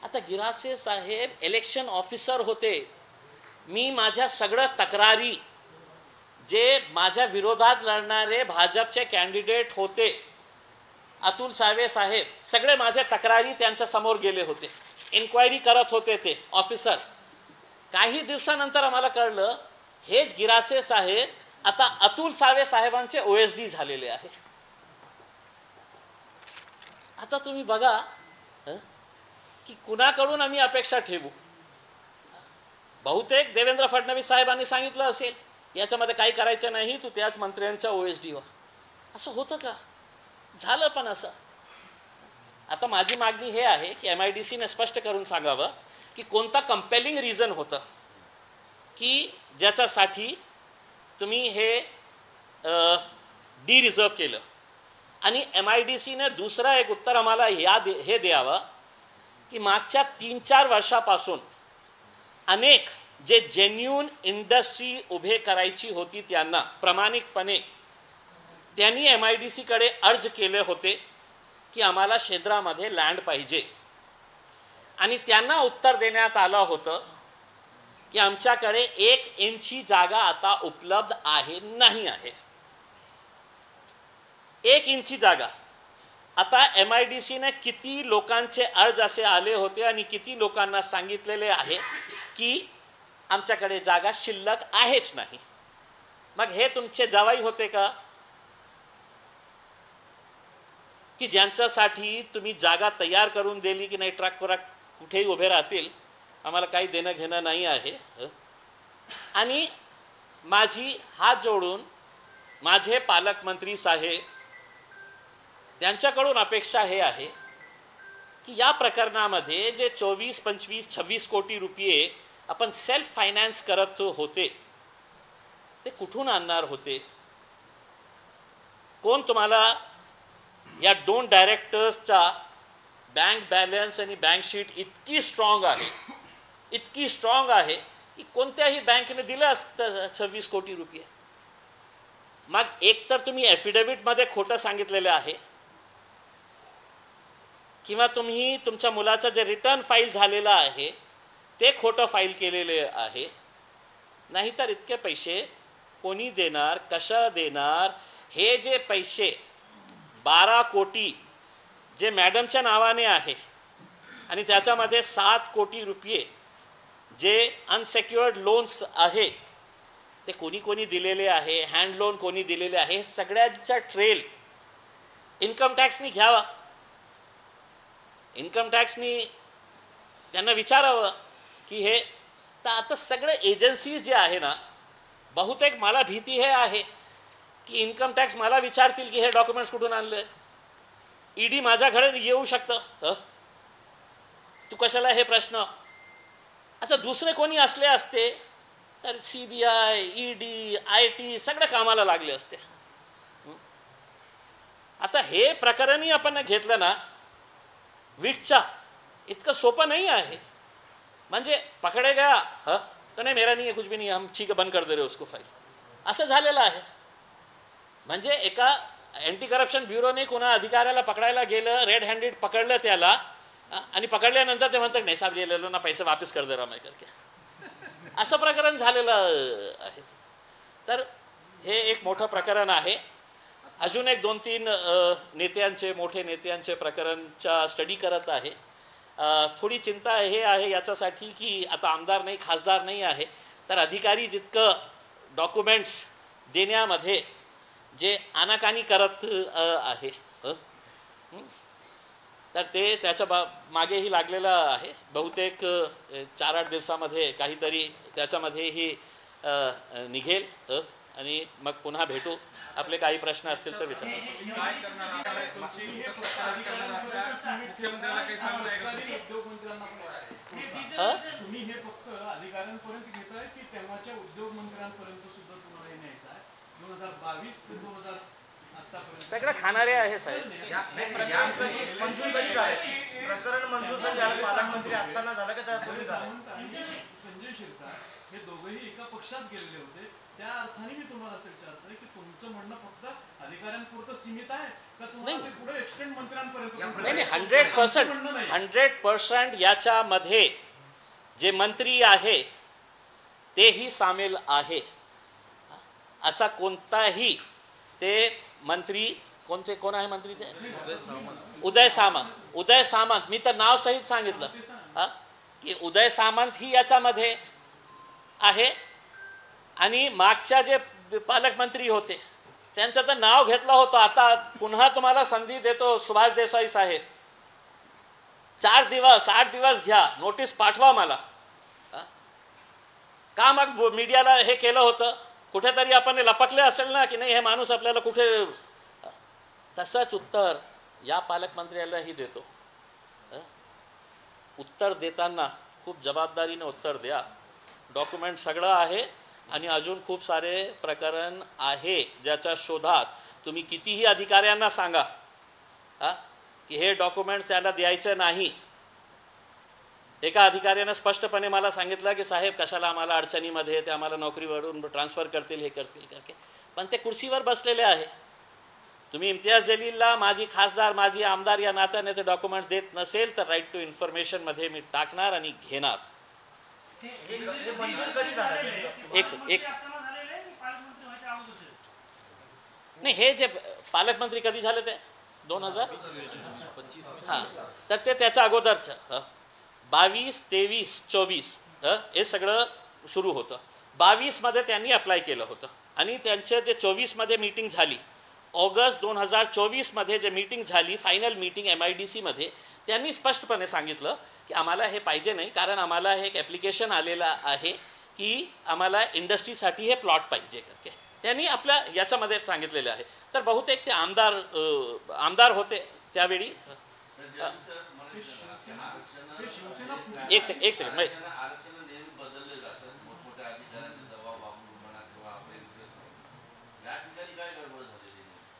आता गिरासे साहेब इलेक्शन ऑफिसर होते. मी माझ्या सगळ्या तक्रारी जे माझ्या विरोधात लढणारे भाजपचे कॅन्डिडेट होते, अतुल सावे साहेब, सगळे माझ्या तक्रारी त्यांच्या समोर गेले होते. इन्क्वायरी करत होते ते ऑफिसर. काही दिवसानंतर आम्हाला कळलं हेच गिरासे साहेब आता अतुल सावे साहेबांचे OSD झालेले आहे. आता तुम्ही बघा की कुणाकडून आम्ही अपेक्षा ठेवू. बहुतेक देवेंद्र फडणवीस साहेबांनी सांगितलं असेल याच्यामध्ये काही करायचं नाही, तू त्याच मंत्र्यांचा OSD व्हा. असं होतं का? झालं पण असं. आता माझी मागणी हे आहे की MIDCने स्पष्ट करून सांगावं की कोणता कंपेलिंग रिझन होतं की ज्याच्यासाठी तुम्ही हे रिझर्व केलं. आणि MIDCने दुसरं एक उत्तर आम्हाला हे द्यावं की मागच्या 3-4 वर्षापासून अनेक जे जेन्युन इंडस्ट्री उभे करायची होती त्यांना प्रामाणिकपणे त्यांनी MIDCकडे अर्ज केले होते की आम्हाला शेंद्रामध्ये लँड पाहिजे. आणि त्यांना उत्तर देण्यात आलं होतं की आमच्याकडे 1 इंची जागा आता उपलब्ध आहे नाही आहे. 1 इंची जागा. आता MIDCने किती लोकांचे अर्ज असे आले होते आणि किती लोकांना सांगितलेले आहे की आमच्याकडे जागा शिल्लक आहेच नाही. मग हे तुमचे जावाई होते का की ज्यांच्यासाठी तुम्ही जागा तयार करून दिली की नाही ट्रक कुठेही उभे राहतील, आम्हाला काही देणं घेणं नाही आहे. आणि माझी हात जोडून माझे पालकमंत्री साहेब त्यांच्याकडून अपेक्षा हे आहे की या प्रकरणामध्ये जे 24, 25, 26 कोटी रुपये आपण सेल्फ फायनान्स करत होते ते कुठून आणणार होते? कोण तुम्हाला या 2 डायरेक्टर्सचा बँक बॅलन्स आणि बँक शीट इतकी स्ट्रॉंग आहे की कोणत्याही बँकेने दिलं असतं 26 कोटी रुपये. मग एक तर तुम्ही ॲफिडेव्हिटमध्ये खोटं सांगितलेलं आहे किंवा तुम्ही तुमच्या मुलाचं जे रिटर्न फाईल झालेलं आहे ते खोटं फाईल केलेले आहे. नाहीतर इतके पैसे कोणी देणार, कशा देणार? हे जे पैसे 12 कोटी जे मॅडमच्या नावाने आहे आणि त्याच्यामध्ये 7 कोटी रुपये जे अनसेक्युअर्ड लोन्स आहे ते कोणी दिलेले आहे, हँड लोन कोणी दिलेले आहे, हे सगळ्यांचा ट्रेल इन्कम टॅक्सनी घ्यावा. इन्कम टॅक्सनी त्यांना विचारावं की हे. तर आता सगळे एजन्सीज जे आहे ना, बहुतेक मला भीती हे आहे की इन्कम टॅक्स मला विचारतील की हे डॉक्युमेंट्स कुठून आणले. ED माझ्याकडे येऊ शकतं, तू कशाला हे प्रश्न. अच्छा, दुसरे कोणी असले असते तर CBI, ED, IT सगळं कामाला लागले असते. आता हे प्रकरणही आपण घेतलं ना विटचा, इतकं सोपं नाही आहे. म्हणजे पकडे गया तर नाही, मेरा नहीं है, कुछ भी नहीं, हम ठीक है, बंद कर दे रहे उसको फाईल, असं झालेलं आहे. म्हणजे एका अँटी करप्शन ब्युरोने कोणा अधिकाऱ्याला पकडायला गेलं, रेड हँडेड पकडलं त्याला, आणि पकडल्यानंतर ते म्हणतात नाही साहेब, ले लो ना पैसे वापस कर दे रहा मैं करके. असं प्रकरण झालेलं आहे. तर हे एक मोठं प्रकरण आहे. अजून एक 2-3 नेत्यांचे, मोठे नेत्यांचे प्रकरणच्या स्टडी करत आहे. थोडी चिंता हे आहे याच्यासाठी की आता आमदार नाही, खासदार नाही आहे, तर अधिकारी जितकं डॉक्युमेंट्स देण्यामध्ये जे आनाकानी करत आहे तर ते त्याच्या मागेही लागलेलं आहे. बहुतेक 4-8 दिवसामध्ये काहीतरी त्याच्यामध्येही निघेल आणि मग पुन्हा भेटू. आपले काही प्रश्न असतील तर विचारा. तुम्ही हे फक्त अधिकाऱ्यांपर्यंत घेताय की तेव्हाच्या उद्योग मंत्र्यांपर्यंत सुद्धा तुम्हाला हे न्यायचं आहे? 2022 ते 2000 आतापर्यंत सगळं खाणारे आहे साहेब. प्रकरण मंजूर पालकमंत्री असताना झालं का त्यापूर्वी झालं? संजय शिरसाट हे दोघेही एका पक्षात गेलेले होते. त्या अर्थाने मी तुम्हाला असं विचारतोय की तुमचं म्हणणं फक्त अधिकाऱ्यांना अधिकाऱ्यांपुरतं सीमित आहे का तुम्हाला ते पुढे एक्सटेंड मंत्र्यांपर्यंत नाही 100% याच्यामध्ये जे मंत्री आहे तेही सामील आहे. असा कोणताही ते मंत्री कोण आहे मंत्री ते उदय सामंत मी तर नाव सहित सांगितलं की उदय सामंत ही याच्यामध्ये आहे. आणि मागच्या जे पालकमंत्री होते त्यांचं तर नाव घेतलं होतं. आता पुन्हा तुम्हाला संधी देतो सुभाष देसाई साहेब, 4 दिवस 8 दिवस घ्या, नोटीस पाठवा मला. का मग मीडियाला हे केलं होतं? कुठेतरी आपण लपकले असेल ना की नाही हे माणूस आपल्याला कुठे. तसंच उत्तर या पालकमंत्र्यालाही देतो. उत्तर देताना खूप जबाबदारीने उत्तर द्या. डॉक्युमेंट सगळं आहे आणि अजून खूप सारे प्रकरण आहे ज्याच्या शोधात तुम्ही कितीही अधिकाऱ्यांना सांगा की हे डॉक्युमेंट्स त्यांना द्यायचं नाही. एका अधिकाऱ्यानं स्पष्टपणे मला सांगितलं की साहेब कशाला आम्हाला अडचणीमध्ये ते आम्हाला नोकरीवरून ट्रान्सफर करतील हे करतील करके. पण ते कुर्सीवर बसलेले आहे. तुम्ही इम्तियाज जलीलला माजी खासदार माजी आमदार या नात्याने ते डॉक्युमेंट्स देत नसेल तर राईट टू इन्फॉर्मेशनमध्ये मी टाकणार आणि घेणार. एक नाही हे जे पालकमंत्री कधी झाले ते 2025 हां तर ते त्याच्या अगोदरचं 22, 23, 24 हे सगळं सुरू होतं. 22मध्ये त्यांनी अप्लाय केलं होतं आणि त्यांचं जे 24मध्ये मीटिंग झाली, ऑगस्ट 2024मध्ये जे मीटिंग झाली फायनल मीटिंग MIDCमध्ये, त्यांनी स्पष्टपणे सांगितलं की आम्हाला हे पाहिजे नाही कारण आम्हाला हे एक ॲप्लिकेशन आलेलं आहे की आम्हाला इंडस्ट्रीसाठी हे प्लॉट पाहिजे करके. त्यांनी आपल्या याच्यामध्ये सांगितलेले आहे. तर बहुतेक ते आमदार होते त्यावेळी. एक सेकंड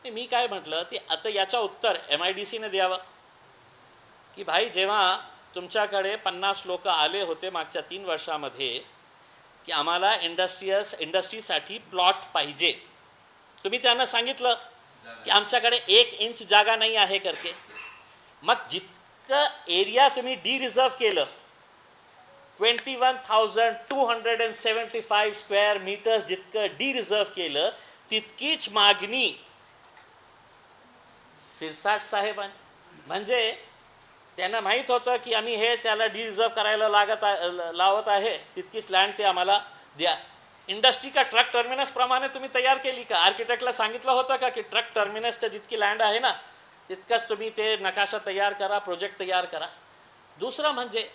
मी काय म्हटलं ते आता याचं उत्तर MIDCने द्यावं की भाई जेव्हा तुमच्याकडे 50 लोक आले होते मागच्या 3 वर्षामध्ये की आम्हाला इंडस्ट्रीसाठी प्लॉट पाहिजे, तुम्ही त्यांना सांगितलं की आमच्याकडे 1 इंच जागा नाही आहे करके. मग जितकं एरिया तुम्ही रिझर्व केलं 21,275 स्क्वेअर मीटर्स जितकं रिझर्व केलं तितकीच मागणी सिरसाट साहेबांनी. म्हणजे त्यांना माहीत होतं की आम्ही हे त्याला रिझर्व करायला लावत आहे तितकीच लँड ते आम्हाला द्या. इंडस्ट्री का ट्रक टर्मिनस प्रमाणे तुम्ही तयार केली का? आर्किटेक्टला सांगितलं होतं का की ट्रक टर्मिनसच्या जितकी लँड आहे ना तितकंच तुम्ही ते नकाशा तयार करा, प्रोजेक्ट तयार करा. दुसरं म्हणजे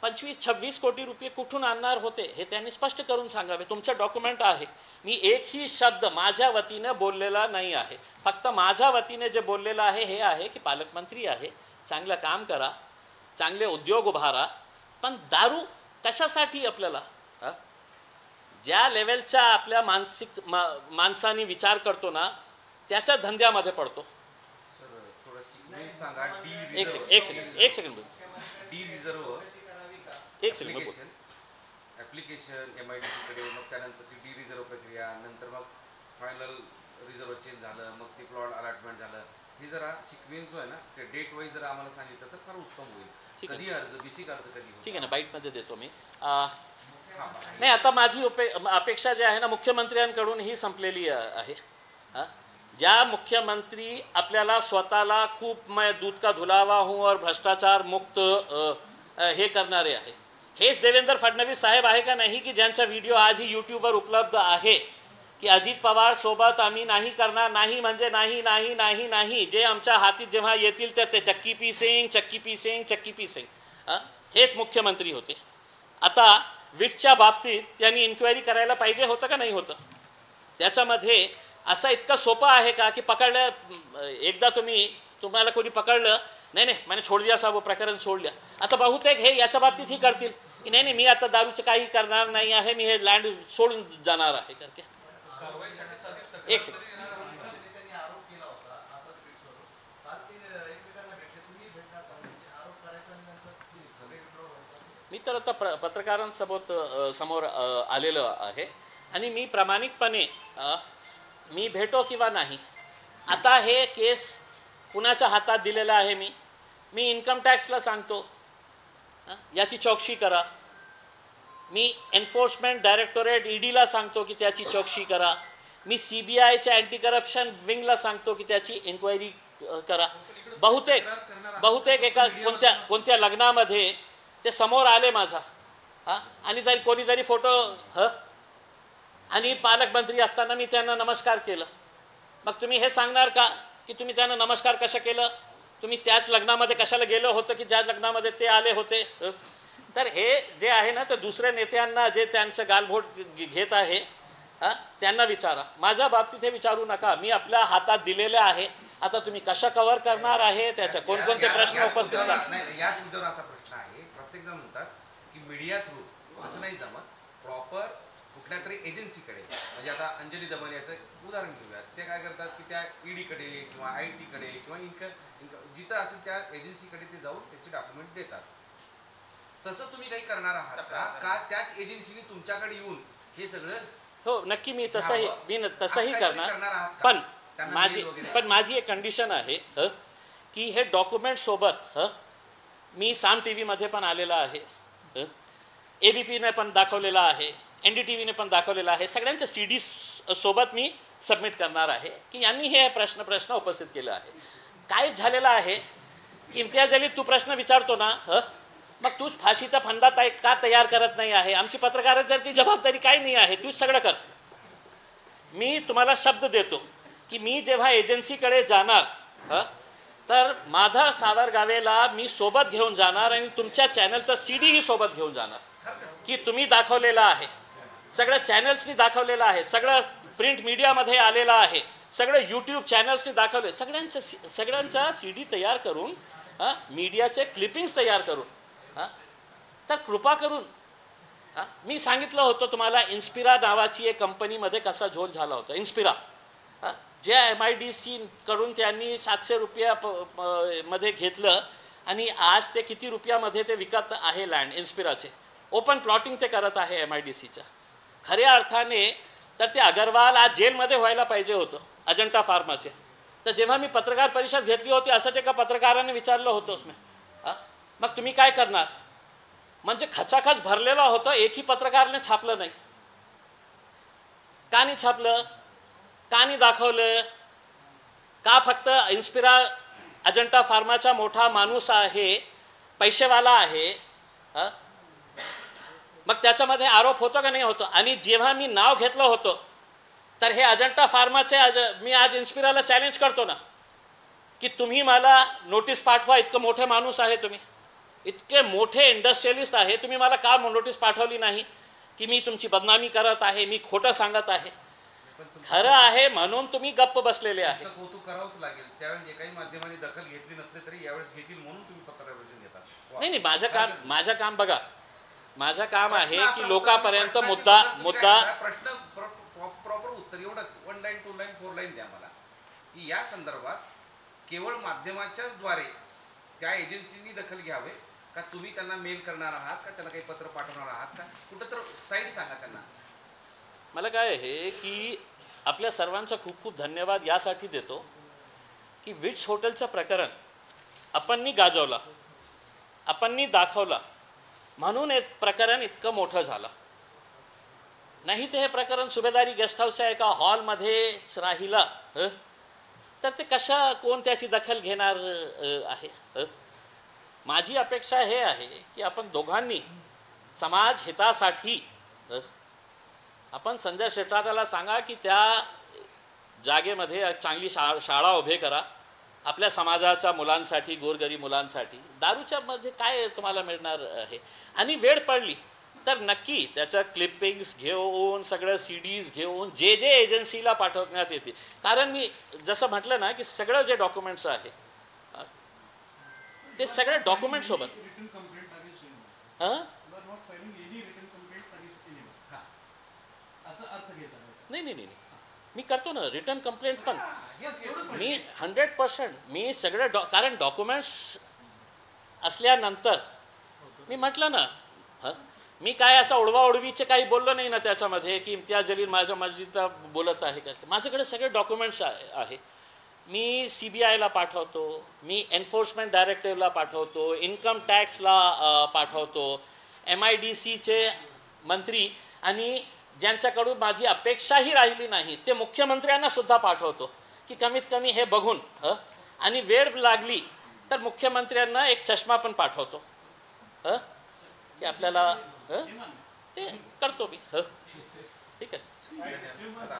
25-26 कोटी रुपये कुठून आणणार होते हे त्यांनी स्पष्ट करून सांगावे. तुमचं डॉक्युमेंट आहे. मी एकही शब्द माझ्या वतीने बोललेला नाही आहे. फक्त माझ्या वतीने जे बोललेलं आहे हे आहे की पालकमंत्री आहे, चांगलं काम करा, चांगले उद्योग उभारा. पण दारू कशासाठी आपल्याला? ज्या लेवलच्या आपल्या माणसाने विचार करतो ना त्याच्या धंद्यामध्ये पडतो. एक सेकंड ॲप्लिकेशन MIDCकडे, मग त्यानंतरची रिझर्व प्रक्रिया, नंतर मग फायनल रिझर्व चेंज झालं, मग ते प्लॉट अलॉटमेंट झालं. हे जरा सिक्वेन्स जो आहे ना ते डेट वाईज जर आम्हाला सांगितलं तर फार उत्तम होईल. कधी अर्ज BC अर्ज कधी? ठीक आहे ना, बाईटमध्ये देतो मी. नाही आता माझी अपेक्षा जी आहे ना मुख्यमंत्र्यांकडून ही संपलेली आहे. ज्या मुख्यमंत्री आपल्याला स्वतःला खूप मैं दूध का धुलावा हूँ और भ्रष्टाचार मुक्त हे करणारे आहे, हेच देवेंद्र फडणवीस साहेब आहे का नाही की ज्यांचा व्हिडिओ आजही यूट्यूबवर उपलब्ध आहे की अजित पवार सोबत आम्ही नाही करणार, नाही म्हणजे नाही नाही नाही नाही, जे आमच्या हातीत जेव्हा येतील तर ते चक्की पी सिंग. हेच मुख्यमंत्री होते. आता विटच्या बाबतीत त्यांनी इन्क्वायरी करायला पाहिजे होतं का नाही होतं? त्याच्यामध्ये असं इतकं सोपं आहे का की एकदा तुम्हाला कोणी पकडलं नाही मैंने छोड़ दिया साहब, वो प्रकरण सोड लिया. आता बहुतेक हे याच्या बाबतीत ही करतील की नाही मी आता दारूचं काही करणार नाही आहे, मी हे लँड सोडून जाणार आहे करके. एक सेकंड मी तर आता समोर आलेलं आहे आणि मी प्रामाणिकपणे मी भेटो किंवा नाही आता हे केस कुणाच्या हातात दिलेला आहे? मी इन्कम टॅक्सला सांगतो याची चौकशी करा. मी एन्फोर्समेंट डायरेक्टोरेट ईडीला सांगतो की त्याची चौकशी करा. मी CBIच्या अँटी करप्शन विंगला सांगतो की त्याची इन्क्वायरी करा. बहुतेक एका कोणत्या लग्नामध्ये ते समोर आले माझा आणि तरी कोणीतरी फोटो आणि पालकमंत्री असताना मी त्यांना नमस्कार केलं. मग तुम्ही हे सांगणार का की तुम्ही त्यांना नमस्कार कसं केलं? तुम्ही त्याच लग्नामध्ये कशाला गेलो होतं की ज्या लग्नामध्ये ते आले होते? तर हे जे आहे ना ते दुसऱ्या नेत्यांना जे त्यांचं गालबोट घेत आहे त्यांना विचारा. माझ्या बाबतीत हे विचारू नका. मी आपल्या हातात दिलेले आहे. आता तुम्ही कशा कव्हर करणार आहे त्याचे कोणकोणते प्रश्न उपस्थित करा. याच मुद्द्यावर असा प्रश्न आहे. प्रत्येक जण म्हणतात की मीडिया थ्रू असं नाही जमत. प्रॉपर कुठल्या तरी एजन्सीकडे, म्हणजे आता अंजली दमन याचं उदाहरण घेऊयात. ते काय करतात की त्या ईडीकडे किंवा IT कडे किंवा जिथं असेल त्या एजन्सीकडे ते जाऊन त्याचे डॉक्युमेंट देतात. तसं तुम्ही काही करणार आहात का त्याच एजन्सीने तुमच्याकडे येऊन हे सगळं? हो, नक्की मी तसंही करणार. पण माझी एक कंडिशन आहे की हे डॉक्युमेंट सोबत मी साम TV मध्ये पण आलेला आहे, ABPने पण दाखवलेला आहे, NDTVने पण दाखवलेला आहे. सगळ्यांच्या CD सोबत मी सबमिट करणार आहे की यांनी हे प्रश्न उपस्थित केला आहे. काय झालेलं आहे की इम्तियाज अली, तू प्रश्न विचारतो ना मग तूच फाशीचा फंदा का तयार करत नाही आहे? आमची पत्रकारांची जबाबदारी काही नाही आहे, तूच सगळं कर. मी तुम्हाला शब्द देतो की मी जेव्हा एजन्सीकडे जाणार तर माधव सावरगावेला मी सोबत घेऊन जाणार आणि तुमच्या चॅनलचा CD ही सोबत घेऊन जाणार की तुम्ही दाखवलेला आहे, सगळ्या चॅनल्सनी दाखवलेलं आहे, सगळं प्रिंट मीडियामध्ये आलेलं आहे, सगळं YouTube चॅनल्सनी दाखवले, सगळ्यांचा CD तयार करून मीडियाचे क्लिपिंग्स तयार करून तर कृपा करून मी सांगितलं होतं तुम्हाला इन्स्पिरा नावाची एक कंपनीमध्ये कसा झोल झाला होता. इन्स्पिरा जे MIDC कडून त्यांनी 700 रुपयामध्ये घेतलं आणि आज ते किती रुपयामध्ये ते विकत आहे लँड. इन्स्पिराचे ओपन प्लॉटिंग ते करत आहे MIDCच्या. खऱ्या अर्थाने तर ते अगरवाल आज जेलमध्ये व्हायला पाहिजे होतं अजंठा फार्माचे. तर जेव्हा मी पत्रकार परिषद घेतली होती असंच एका पत्रकाराने विचारलं होतं मी मग तुम्ही काय करणार? म्हणजे खचाखच भरलेलं होतं, एकही पत्रकारने छापलं नाही. का नाही छापलं? का नाही दाखवलं? का फक्त इन्स्पिरा अजंठा फार्माचा मोठा माणूस आहे, पैसेवाला आहे, मग त्याच्यामध्ये आरोप होतो का नाही होतो? आणि जेव्हा मी नाव घेतलं होतं तर हे अजंठा फार्माचे मी आज इन्स्पिराला चॅलेंज करतो ना की तुम्ही मला नोटीस पाठवा, इतकं मोठे माणूस आहे तुम्ही, इतके मोठे इंडस्ट्रियलिस्ट आहे, तुम्ही मला का नोटीस पाठवली नाही की मी तुमची बदनामी करत आहे, मी खोटं सांगत आहे? खरं आहे म्हणून तुम्ही गप्प बसलेले आहे. कौतुक करावंच लागेल. त्यावेळेस एकाही माध्यमाने दखल घेतली नसली तरी यावेळेस घेतील म्हणून तुम्ही पत्रकार परिषद घेता. नाही, माझं काम बघा, माझं काम आहे की लोकांपर्यंत मुद्दा प्रश्न प्रॉपर उत्तर एवढं 1 लाईन 2 लाईन 4 लाईन द्या मला की या संदर्भात केवळ माध्यमाच्याच द्वारे त्या एजन्सीनी दखल घ्यावे का तुम्ही त्यांना मेल करणार आहात का त्यांना काही पत्र पाठवणार आहात का? कुठं तर साईड सांगा त्यांना. मला काय आहे की आपल्या सर्वांचा खूप खूप धन्यवाद यासाठी देतो की विट्स हॉटेलचं प्रकरण आपणनी गाजवला, आपणनी दाखवला म्हणून हे प्रकरण इतकं मोठं झालं. नाही तर हे प्रकरण सुभेदारी गेस्ट हाऊसच्या एका हॉलमध्येच राहिलं तर ते कोण त्याची दखल घेणार आहे? माझी अपेक्षा हे आहे की आपण दोघांनी समाज हितासाठी आपण संजय शिरसाटला सांगा की त्या जागेमध्ये चांगली शाळा उभे करा आपल्या समाजाच्या मुलांसाठी, गोरगरीब मुलांसाठी. दारूच्या मध्ये काय तुम्हाला मिळणार आहे? आणि वेळ पडली तर नक्की त्याच्या क्लिपिंग्स घेऊन, सगळं CDs घेऊन जे एजन्सीला पाठवण्यात येतील. कारण मी जसं म्हटलं ना की सगळं जे डॉक्युमेंट्स आहे ते सगळ्या डॉक्युमेंट सोबत नाही मी करतो ना रिटर्न कंप्लेंट पण. मी 100% मी सगळं कारण डॉक्युमेंट्स असल्यानंतर मी म्हटलं ना मी काय असं ओढवाओढवीचे काही बोललो नाही ना त्याच्यामध्ये की इम्तियाज जलील माझ्या मर्जीचा बोलत आहे का. माझ्याकडे सगळे डॉक्युमेंट्स आहे. मी CBIला पाठवतो, मी एन्फोर्समेंट डायरेक्टिव्हला पाठवतो, इन्कम टॅक्सला पाठवतो, MIDCचे मंत्री आणि ज्यांच्याकडून माझी अपेक्षाही राहिली नाही ते मुख्यमंत्र्यांना सुद्धा पाठवतो की कमीत कमी हे बघून आणि वेळ लागली तर मुख्यमंत्र्यांना एक चष्मा पण पाठवतो की आपल्याला ते करतो मी ठीक आहे.